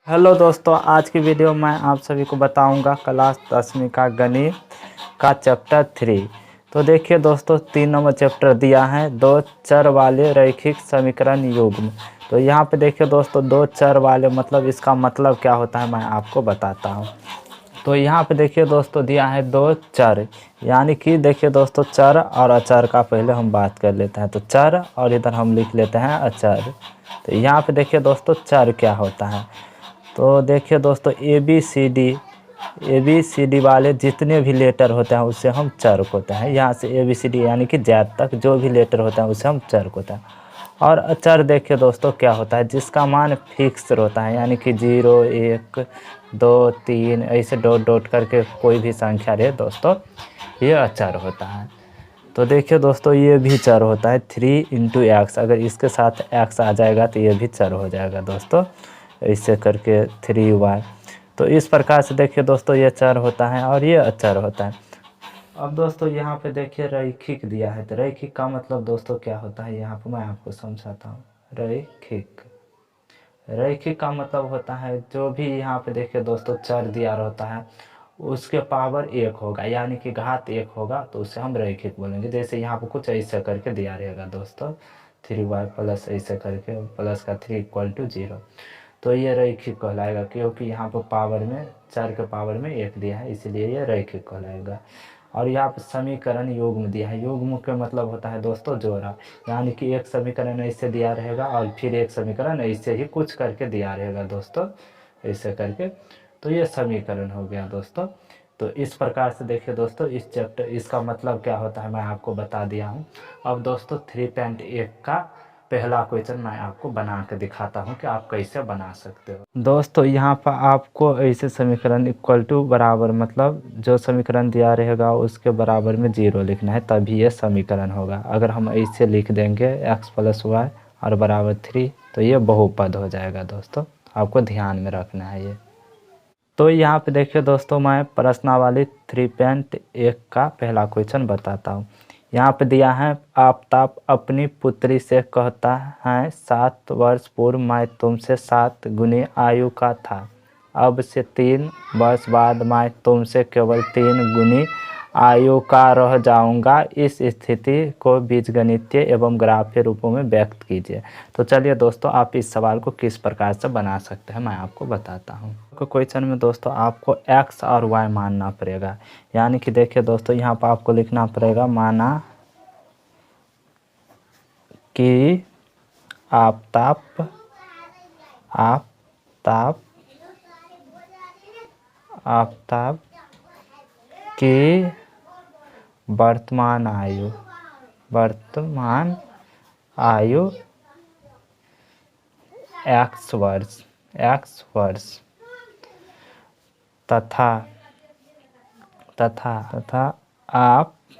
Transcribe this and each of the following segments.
Hello दोस्तों, आज की वीडियो में आप सभी को बताऊंगा क्लास 10वीं का गणित का चैप्टर 3। तो देखिए दोस्तों, 3 नंबर चैप्टर दिया है, दो चर वाले रैखिक समीकरण युग्म। तो यहाँ पे देखिए दोस्तों, दो चर वाले मतलब इसका मतलब क्या होता है मैं आपको बताता हूँ। तो यहाँ पे देखिए दोस्तों, दिया है दो चर, यानी कि देखिए दोस्तों, चर और अचर का पहले हम बात कर लेते हैं। तो चर और इधर हम लिख लेते हैं अचर। तो यहाँ पे देखिए दोस्तों, चर क्या होता है। तो देखिए दोस्तों, ए बी सी डी वाले जितने भी लेटर होते हैं उसे हम चर कहते हैं। यहाँ से ए बी सी डी यानी कि जेड तक जो भी लेटर होता है उसे हम चर कहते हैं। और अचर देखिए दोस्तों क्या होता है, जिसका मान फिक्स होता है, यानी कि 0 1 2 3 ऐसे डॉट डॉट करके कोई भी संख्या रहे दोस्तों, ये अचर होता है। तो देखिए दोस्तों, ये भी चर होता है 3 इंटू एक्स। अगर इसके साथ एक्स आ जाएगा तो ये भी चर हो जाएगा दोस्तों, ऐसे करके 3y। तो इस प्रकार से देखिए दोस्तों, ये चर होता है और ये अचर होता है। अब दोस्तों यहाँ पे देखिए रैखिक दिया है। तो रैखिक का मतलब दोस्तों क्या होता है, यहाँ पे मैं आपको समझाता हूँ। रैखिक का मतलब होता है, जो भी यहाँ पे देखिए दोस्तों चर दिया रहता है उसके पावर 1 होगा, यानी कि घात 1 होगा, तो उसे हम रैखिक बोलेंगे। जैसे यहाँ पे कुछ ऐसा करके दिया रहेगा दोस्तों, 3y प्लस ऐसे करके प्लस का 3 इक्वल टू 0। तो ये रैखिक कहलाएगा, क्योंकि यहाँ पर पावर में चर के पावर में 1 दिया है, इसलिए ये रैखिक कहलाएगा। और यहाँ पर समीकरण युग्म दिया है। युग्म का मतलब होता है दोस्तों जोड़ा, यानी कि एक समीकरण ऐसे दिया रहेगा और फिर एक समीकरण ऐसे ही कुछ करके दिया रहेगा दोस्तों, ऐसे करके। तो ये समीकरण हो गया दोस्तों। तो इस प्रकार से देखिए दोस्तों, इस चैप्टर इसका मतलब क्या होता है मैं आपको बता दिया हूँ। अब दोस्तों 3.1 का पहला क्वेश्चन मैं आपको बना के दिखाता हूँ कि आप कैसे बना सकते हो। दोस्तों यहाँ पर आपको ऐसे समीकरण इक्वल टू बराबर, मतलब जो समीकरण दिया रहेगा उसके बराबर में 0 लिखना है, तभी ये समीकरण होगा। अगर हम ऐसे लिख देंगे x प्लस वाई और बराबर 3, तो ये बहुपद हो जाएगा दोस्तों, आपको ध्यान में रखना है ये। तो यहाँ पे देखिए दोस्तों, मैं प्रश्नावली 3.1 का पहला क्वेश्चन बताता हूँ। यहाँ पे दिया है, आफ्ताब अपनी पुत्री से कहता है 7 वर्ष पूर्व मैं तुमसे 7 गुनी आयु का था, अब से 3 वर्ष बाद मैं तुमसे केवल 3 गुनी आयु का रह जाऊंगा। इस स्थिति को बीजगणितीय एवं ग्राफीय रूपों में व्यक्त कीजिए। तो चलिए दोस्तों, आप इस सवाल को किस प्रकार से बना सकते हैं मैं आपको बताता हूँ। क्वेश्चन में दोस्तों आपको x और y मानना पड़ेगा, यानी कि देखिए दोस्तों, यहाँ पर आपको लिखना पड़ेगा, माना कि आफ्ताब की वर्तमान आयु x वर्ष तथा आफ्ताब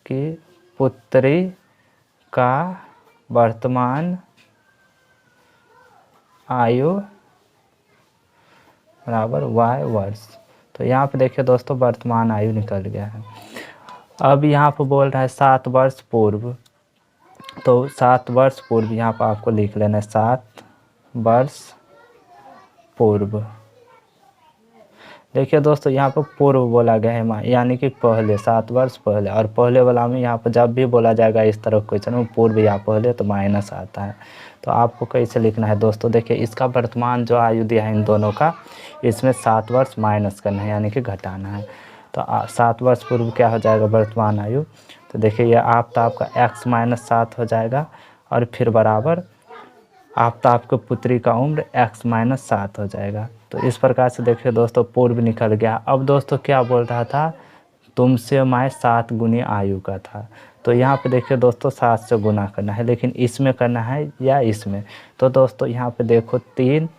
की पुत्री का वर्तमान आयु बराबर y वर्ष। तो यहाँ पे देखिए दोस्तों, वर्तमान आयु निकल गया है। अब यहाँ पर बोल रहा है 7 वर्ष पूर्व, तो 7 वर्ष पूर्व यहाँ पर आपको लिख लेना है 7 वर्ष पूर्व। देखिए दोस्तों, यहाँ पर पूर्व बोला गया है, यानी कि पहले, 7 वर्ष पहले। और पहले वाला में यहाँ पर जब भी बोला जाएगा इस तरह क्वेश्चन में पूर्व या पहले, तो माइनस आता है। तो आपको कैसे लिखना है दोस्तों, देखिए इसका वर्तमान जो आयु दिया है इन दोनों का, इसमें 7 वर्ष माइनस करना है, यानी कि घटाना है। तो 7 वर्ष पूर्व क्या हो जाएगा वर्तमान आयु, तो देखिए ये आफ्ताब का x माइनस 7 हो जाएगा, और फिर बराबर आफ्ताब की पुत्री का उम्र x माइनस 7 हो जाएगा। तो इस प्रकार से देखिए दोस्तों, पूर्व निकल गया। अब दोस्तों क्या बोल रहा था, तुमसे मैं 7 गुनी आयु का था। तो यहाँ पे देखिए दोस्तों, 7 से गुना करना है, लेकिन इसमें करना है या इसमें। तो दोस्तों यहाँ पे देखो 3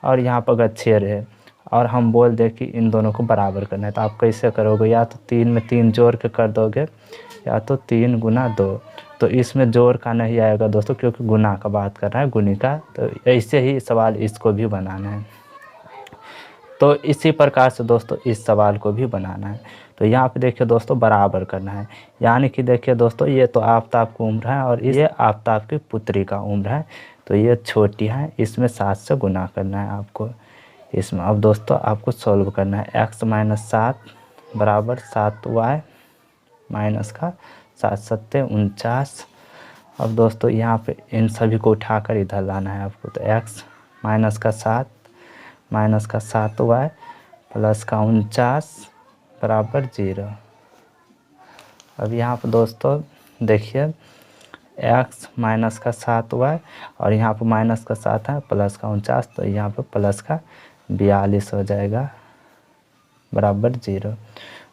और यहाँ पर अगर 6 है और हम बोल दें कि इन दोनों को बराबर करना है, तो आप कैसे करोगे, या तो 3 में 3 जोड़ के कर दोगे, या तो 3 गुना 2। तो इसमें जोड़ का नहीं आएगा दोस्तों, क्योंकि गुना का बात कर रहा है, गुनी का। तो ऐसे ही सवाल इसको भी बनाना है। तो इसी प्रकार से दोस्तों इस सवाल को भी बनाना है। तो यहाँ पे देखिए दोस्तों बराबर करना है, यानी कि देखिए दोस्तों ये तो आफ्ताब की उम्र है और ये आफ्ताब की पुत्री का उम्र है, तो ये छोटी है, इसमें 7 से गुना करना है आपको इसमें। अब दोस्तों आपको सॉल्व करना है, x - 7 बराबर 7y माइनस का 7 सत्ते 49। अब दोस्तों यहाँ पे इन सभी को उठाकर इधर लाना है आपको, तो x माइनस का 7y प्लस का 49 बराबर 0। अब यहाँ पर दोस्तों देखिए x माइनस का 7y और यहाँ पर माइनस का 7 है प्लस का 49, तो यहाँ पर प्लस का 42 हो जाएगा बराबर 0।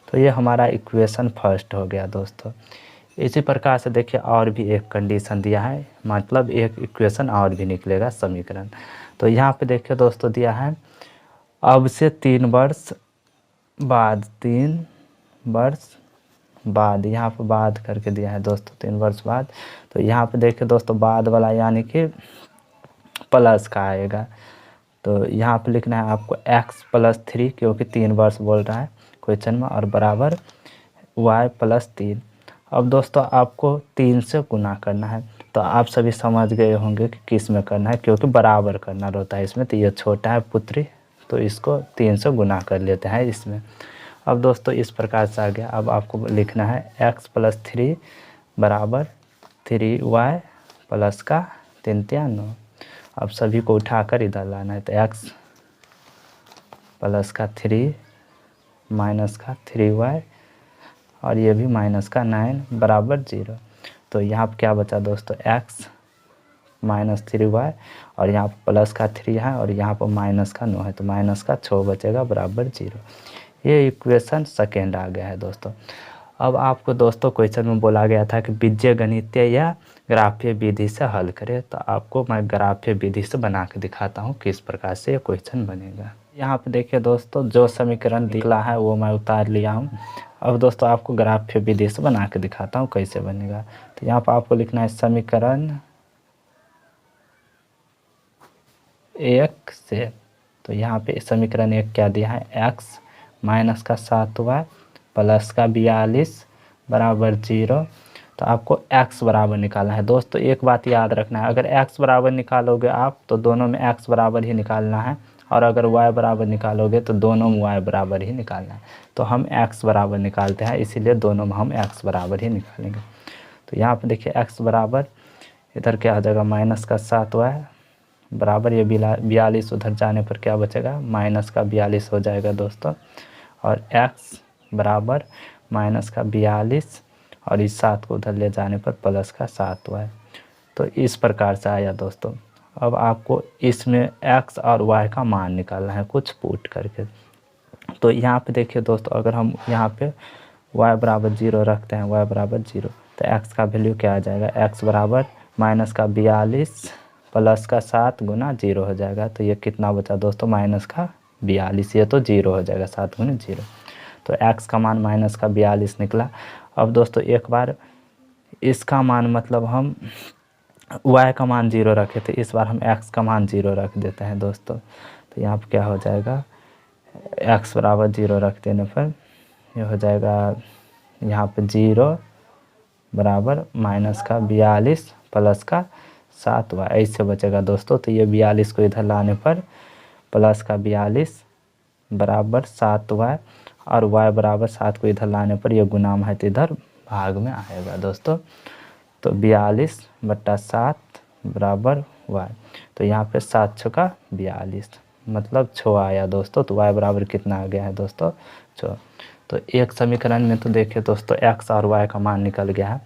तो ये हमारा इक्वेशन फर्स्ट हो गया दोस्तों। इसी प्रकार से देखिए और भी एक कंडीशन दिया है, मतलब एक इक्वेशन और भी निकलेगा समीकरण। तो यहाँ पे देखिए दोस्तों दिया है अब से 3 वर्ष बाद, 3 वर्ष बाद, यहाँ पे बाद करके दिया है दोस्तों 3 वर्ष बाद। तो यहाँ पे देखिए दोस्तों बाद वाला यानी कि प्लस का आएगा, तो यहाँ पे लिखना है आपको x + 3 क्योंकि 3 वर्ष बोल रहा है क्वेश्चन में, और बराबर y + 3। अब दोस्तों आपको 3 से गुना करना है, तो आप सभी समझ गए होंगे कि किस में करना है, क्योंकि बराबर करना रहता है इसमें। तो ये छोटा है पुत्री, तो इसको 3 से गुना कर लेते हैं इसमें। अब दोस्तों इस प्रकार से आ गया। अब आपको लिखना है x + 3 बराबर 3y प्लस का 3 × 9। अब सभी को उठाकर इधर लाना है, तो x प्लस का 3 माइनस का 3y और ये भी माइनस का 9 बराबर 0। तो यहाँ पर क्या बचा दोस्तों x माइनस 3y और यहाँ पर प्लस का 3 है और यहाँ पर माइनस का 9 है, तो माइनस का 6 बचेगा बराबर 0। ये इक्वेशन सेकेंड आ गया है दोस्तों। अब आपको दोस्तों क्वेश्चन में बोला गया था कि बीजगणितीय या ग्राफीय विधि से हल करें, तो आपको मैं ग्राफीय विधि से बना के दिखाता हूँ किस प्रकार से ये क्वेश्चन बनेगा। यहाँ पे देखिए दोस्तों जो समीकरण निकला है वो मैं उतार लिया हूँ। अब दोस्तों आपको ग्राफीय विधि से बना के दिखाता हूँ कैसे बनेगा। तो यहाँ पर आपको लिखना है समीकरण 1 से, तो यहाँ पे समीकरण 1 क्या दिया है, x माइनस का 7y प्लस का 42 बराबर 0। तो आपको x बराबर निकालना है दोस्तों। एक बात याद रखना है, अगर x बराबर निकालोगे आप तो दोनों में x बराबर ही निकालना है, और अगर y बराबर निकालोगे तो दोनों में y बराबर ही निकालना है। तो हम x बराबर निकालते हैं, इसीलिए दोनों में हम x बराबर ही निकालेंगे। तो यहाँ पे देखिए x बराबर इधर क्या आ जाएगा माइनस का 7y बराबर ये 42, उधर जाने पर क्या बचेगा माइनस का 42 हो जाएगा दोस्तों, और x बराबर माइनस का 42 और इस 7 को उधर ले जाने पर प्लस का 7y। तो इस प्रकार से आया दोस्तों। अब आपको इसमें x और y का मान निकालना है कुछ पुट करके। तो यहाँ पे देखिए दोस्तों अगर हम यहाँ पे y बराबर 0 रखते हैं, y बराबर 0, तो x का वैल्यू क्या आ जाएगा, x बराबर माइनस का 42 प्लस का 7 गुना 0 हो जाएगा। तो ये कितना बचा दोस्तों माइनस का 42, ये तो 0 हो जाएगा 7 गुना 0। तो x का मान माइनस का 42 निकला। अब दोस्तों एक बार इसका मान मतलब हम y का मान 0 रखे थे, इस बार हम x का मान 0 रख देते हैं दोस्तों। तो यहाँ पर क्या हो जाएगा, x बराबर 0 रख देने पर ये हो जाएगा यहाँ पे 0 बराबर माइनस का 42 प्लस का 7y, ऐसे बचेगा दोस्तों। तो ये 42 को इधर लाने पर प्लस का 42 बराबर 7y, और y बराबर 7 को इधर लाने पर ये गुणाम है तो इधर भाग में आएगा दोस्तों। तो 42/7 बराबर y। तो यहाँ पे 7 × 42 मतलब 6 आया दोस्तों। तो y बराबर कितना आ गया है दोस्तों 6। तो एक समीकरण में तो देखिए दोस्तों x और y का मान निकल गया है।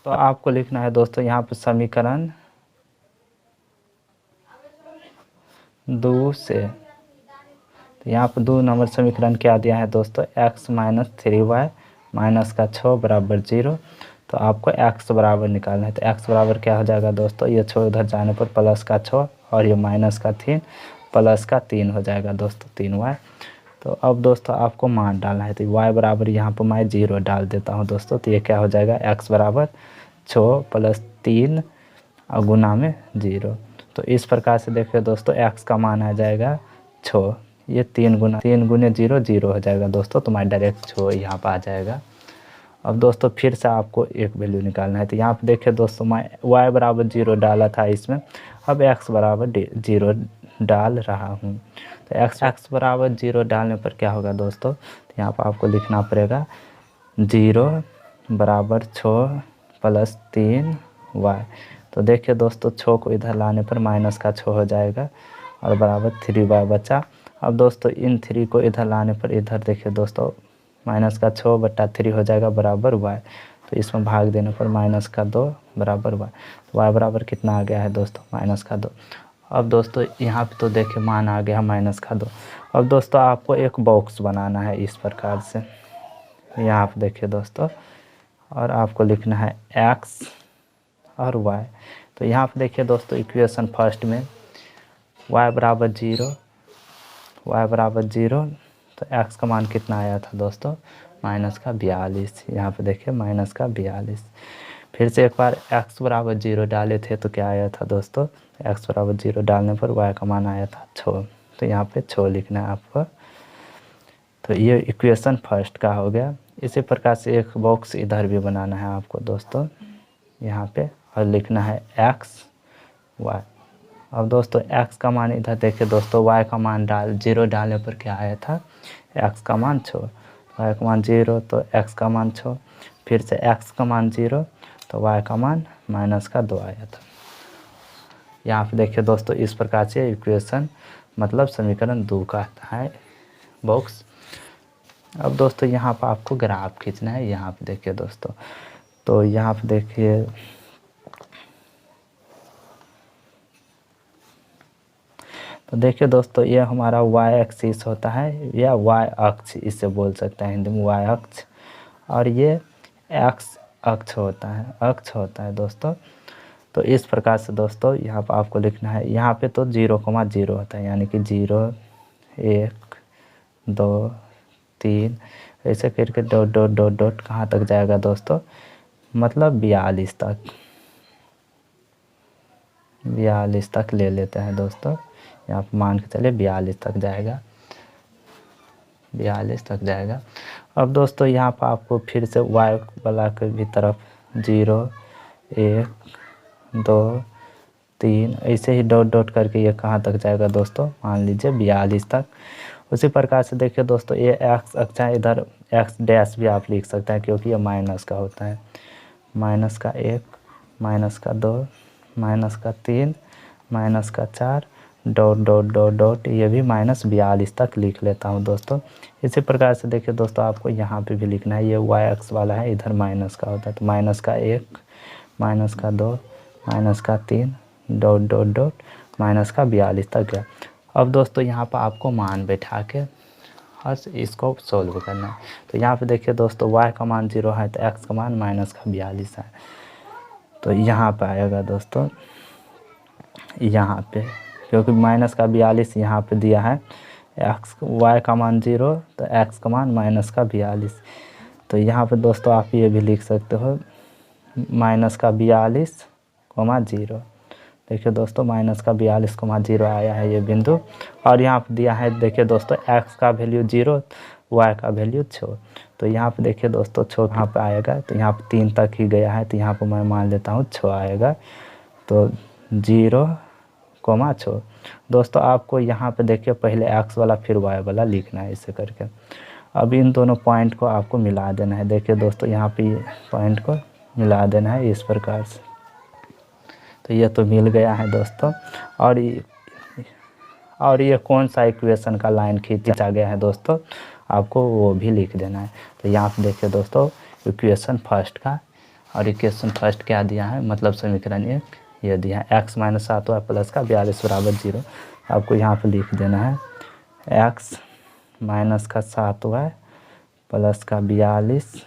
तो आपको लिखना है दोस्तों यहाँ पे समीकरण 2 से, तो यहाँ पर 2 नंबर समीकरण क्या दिया है दोस्तों, x - 3y माइनस का 6 बराबर 0। तो आपको x बराबर निकालना है। तो x बराबर क्या हो जाएगा दोस्तों, ये 6 उधर जाने पर प्लस का 6 और ये माइनस का 3 प्लस का 3 हो जाएगा दोस्तों 3y। तो अब दोस्तों आपको मान डालना है। तो y बराबर यहाँ पर मैं 0 डाल देता हूँ दोस्तों। तो ये क्या हो जाएगा x बराबर 6 + 3 गुना में 0। तो इस प्रकार से देखिए दोस्तों x का मान आ जाएगा 6। ये 3 गुने 0 0 हो जाएगा दोस्तों, तो मैं डायरेक्ट छो यहाँ पर आ जाएगा। अब दोस्तों फिर से आपको एक वैल्यू निकालना है। तो यहाँ पे देखिए दोस्तों, मैं y बराबर 0 डाला था इसमें, अब x बराबर 0 डाल रहा हूँ। तो x बराबर 0 डालने पर क्या होगा दोस्तों, तो यहाँ पर आपको लिखना पड़ेगा 0 बराबर 6 प्लस 3y। तो देखिए दोस्तों, 6 को इधर लाने पर माइनस का 6 हो जाएगा और बराबर 3y बचा। अब दोस्तों इन 3 को इधर लाने पर इधर देखिए दोस्तों माइनस का 6/3 हो जाएगा बराबर y। तो इसमें भाग देने पर माइनस का 2 बराबर y। तो y बराबर कितना आ गया है दोस्तों, माइनस का 2। अब दोस्तों यहाँ पे तो देखिए मान आ गया माइनस का 2। अब दोस्तों आपको एक बॉक्स बनाना है इस प्रकार से, यहाँ पे देखिए दोस्तों, और आपको लिखना है x और y। तो यहाँ पे देखिए दोस्तों इक्वेशन फर्स्ट में y बराबर 0, तो x का मान कितना आया था दोस्तों, माइनस का 42। यहाँ पे देखिए माइनस का 42। फिर से एक बार x बराबर 0 डाले थे तो क्या आया था दोस्तों, x बराबर 0 डालने पर y का मान आया था 6। तो यहाँ पे 6 लिखना है आपको। तो ये इक्वेशन फर्स्ट का हो गया। इसी प्रकार से एक बॉक्स इधर भी बनाना है आपको दोस्तों यहाँ पे, और लिखना है x y। अब दोस्तों x का मान इधर देखिए दोस्तों, y का मान 0 डालने पर क्या आया था, x का मान 6, y का मान 0 तो x का मान 6, फिर से x का मान 0 तो y का मान माइनस का 2 आया था। यहाँ पे देखिए दोस्तों इस प्रकार से इक्वेशन मतलब समीकरण 2 का आता है बॉक्स। अब दोस्तों यहाँ पर आपको ग्राफ खींचना है। यहाँ पे देखिए दोस्तों, तो यहाँ पे देखिए तो देखिए दोस्तों ये हमारा y एक्सिस होता है या y अक्ष इसे बोल सकते हैं हिंदी में y अक्ष, और ये x अक्ष होता है दोस्तों। तो इस प्रकार से दोस्तों यहाँ पर आपको लिखना है, यहाँ पे तो 0,0 होता है, यानी कि 0 1 2 3 ऐसे करके डॉट डॉट डॉट डॉट कहाँ तक जाएगा दोस्तों, मतलब 42 तक ले लेते हैं दोस्तों। यहाँ पर मान के चले 42 तक जाएगा। अब दोस्तों यहाँ पर आपको फिर से y वाला के भी तरफ 0 1 2 3 ऐसे ही डॉट डॉट करके ये कहाँ तक जाएगा दोस्तों, मान लीजिए 42 तक। उसी प्रकार से देखिए दोस्तों ये x अक्ष है, इधर x डैश भी आप लिख सकते हैं क्योंकि ये माइनस का होता है, माइनस का 1 माइनस का 2 माइनस का 3 माइनस का 4 डॉट डॉट डॉट डॉट, ये भी -42 तक लिख लेता हूँ दोस्तों। इसी प्रकार से देखिए दोस्तों आपको यहाँ पे भी लिखना है, ये y अक्ष वाला है, इधर माइनस का होता है, तो माइनस का 1 माइनस का 2 माइनस का 3 डॉट डॉट डॉट माइनस का 42 तक गया। अब दोस्तों यहाँ पर आपको मान बैठा के और इसको सोल्व करना है। तो यहाँ पे देखिए दोस्तों y का मान 0 है तो x का मान -42 है, तो यहाँ पे आएगा दोस्तों, यहाँ पे क्योंकि -42 यहाँ पे दिया है, y का मान 0 तो x का मान -42। तो यहाँ पे दोस्तों आप ये भी लिख सकते हो -42,0। देखिए दोस्तों -42,0 आया है ये बिंदु, और यहाँ पे दिया है देखिए दोस्तों x का वैल्यू 0 y का वैल्यू 6। तो यहाँ पे देखिए दोस्तों 6 कहाँ पे आएगा, तो यहाँ पे 3 तक ही गया है, तो यहाँ पे मैं मान लेता हूँ 6 आएगा। तो 0,6 दोस्तों आपको यहाँ पे देखिए पहले x वाला फिर y वाला लिखना है इसे करके। अब इन दोनों पॉइंट को आपको मिला देना है। देखिए दोस्तों यहाँ पे पॉइंट को मिला देना है इस प्रकार से। तो ये तो मिल गया है दोस्तों, और ये कौन सा इक्वेशन का लाइन खींचा गया है दोस्तों, आपको वो भी लिख देना है। तो यहाँ पे देखिए दोस्तों इक्वेशन फर्स्ट का, और इक्वेशन फर्स्ट क्या दिया है, मतलब समीकरण 1 ये दिया है x - 7y प्लस का 42 बराबर 0। आपको यहाँ पे लिख देना है x - 7y प्लस का 42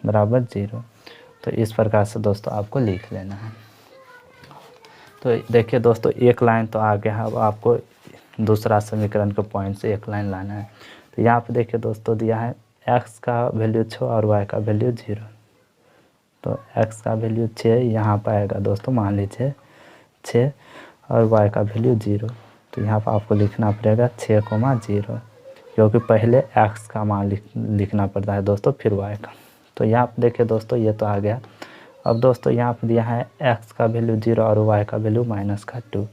बराबर 0। तो इस प्रकार से दोस्तों आपको लिख लेना है। तो देखिए दोस्तों एक लाइन तो आ गया है, अब आपको दूसरा समीकरण के पॉइंट से एक लाइन लाना है। तो यहाँ पे देखिए दोस्तों दिया है x का वैल्यू 6 और y का वैल्यू 0। तो x का वैल्यू 6 यहाँ पर आएगा दोस्तों, मान लीजिए 6, और y का वैल्यू 0। तो यहाँ पर आपको लिखना पड़ेगा 6,0, क्योंकि पहले x का मान लिखना पड़ता है दोस्तों, फिर y का। तो यहाँ पर देखिए दोस्तों ये तो आ गया। अब दोस्तों यहाँ पर दिया है x का वैल्यू 0 और y का वैल्यू -2,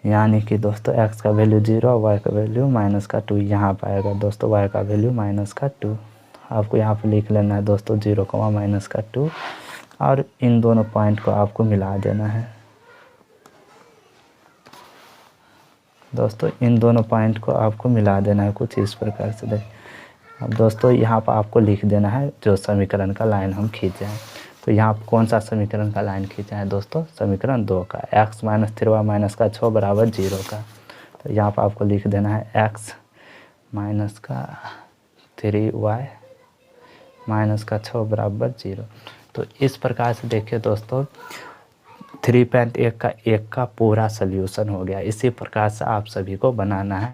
यानी कि दोस्तों x का वैल्यू 0 और y का वैल्यू -2 यहाँ पर आएगा दोस्तों, y का वैल्यू -2। आपको यहाँ पर लिख लेना है दोस्तों 0, -2, और इन दोनों पॉइंट को आपको मिला देना है दोस्तों, इन दोनों पॉइंट को आपको मिला देना है कुछ इस प्रकार से। देख अब दोस्तों यहाँ पर आपको लिख देना है जो समीकरण का लाइन हम खींचे हैं। तो यहाँ पर कौन सा समीकरण का लाइन खींचा है दोस्तों? समीकरण 2 का, x - 3y - 6 = 0 का। तो यहाँ पर आपको लिख देना है x - 3y - 6 = 0। तो इस प्रकार से देखिए दोस्तों 3.1 का पूरा सॉल्यूशन हो गया। इसी प्रकार से आप सभी को बनाना है।